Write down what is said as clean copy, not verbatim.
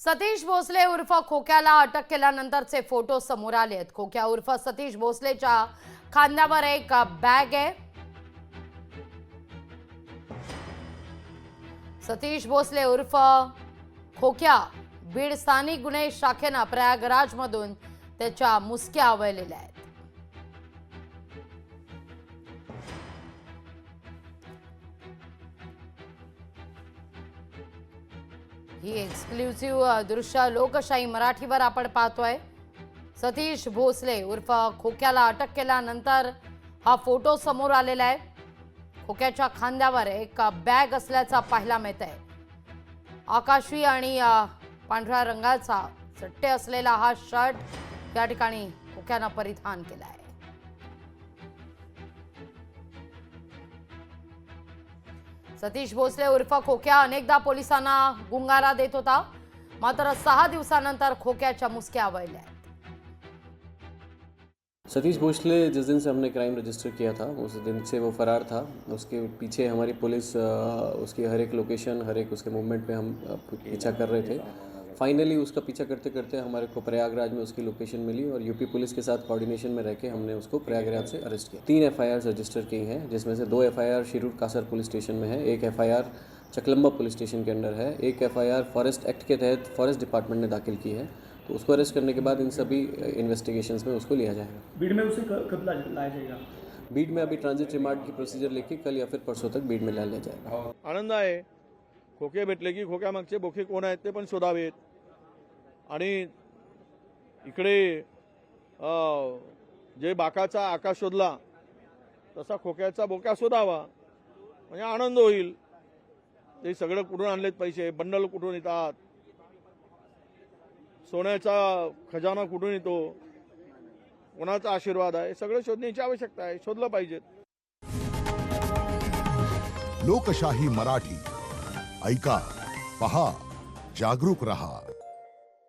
सतीश भोसले उर्फ खोक्याला अटक केल्यानंतरचे फोटो समोर आले आहेत। खोक्या उर्फ सतीश भोसलेच्या खांद्यावर एक बॅग आहे। सतीश भोसले उर्फ खोक्या बीड स्थानिक गुन्हे शाखेनं प्रयागराज मधून त्याच्या मुसक्या आवळलेल्या आहेत। ही एक्सक्लुसिव्ह दृश्य लोकशाही मराठीवर आपण पाहतोय। सतीश भोसले उर्फ खोक्याला अटक केल्यानंतर हा फोटो समोर आलेला आहे। खोक्याच्या खांद्यावर एक बॅग असल्याचा पाहायला मिळत आहे। आकाशी आणि पांढऱ्या रंगाचा चट्टे असलेला हा शर्ट या ठिकाणी खोक्यानं परिधान केला आहे। सतीश भोसले उर्फ खोक्या अनेकदा पोलिसांना गुंगारा देत होता, मात्र 6 दिवसानंतर खोक्याच्या मुसक्या आवळल्या आहेत। सतीश भोसले जिस दिन से हमने क्राइम रजिस्टर किया था उस दिन से वो फरार था। उसके पीछे हमारी पुलिस उसकी हर एक लोकेशन हर एक उसके मूवमेंट पे हम पीछा कर रहे थे। फाइनली उसका पीछा करते करते हमारे को प्रयागराज में उसकी लोकेशन मिली और यूपी पुलिस के साथ कोऑर्डिनेशन में रह के हमने उसको प्रयागराज से अरेस्ट किया। 3 FIR रजिस्टर की हैं, जिसमें से 2 FIR Shirur Kasar police station में है, 1 FIR चकलम्बा पुलिस स्टेशन के अंडर है, 1 FIR फॉरेस्ट एक्ट के तहत फॉरेस्ट डिपार्टमेंट ने दाखिल की है। तो उसको अरेस्ट करने के बाद इन सभी इन्वेस्टिगेशंस में उसको लिया जाएगा। बीड में उसे कब लाया जाएगा? बीड में अभी ट्रांजिट रिमांड की प्रोसीजर लेके कल या फिर परसों तक बीड में ला लिया जाएगा। आनंद आहे। खोके भेटले की खोक्यामागचे बोके कोण आहेत ते पण शोधावेत आणि इकडे जे बाकाचा आकाश शोधला तसा खोक्याचा बोक्या शोधावा, म्हणजे आनंद होईल। ते सगळं कुठून आणलेत पैसे, बंडल कुठून येतात, सोन्याचा खजाना कुठून येतो, कोणाचा आशीर्वाद आहे, सगळं शोधण्याची आवश्यकता आहे। शोधलं पाहिजे। लोकशाही मराठी ऐका, पहा, जागरूक रहा।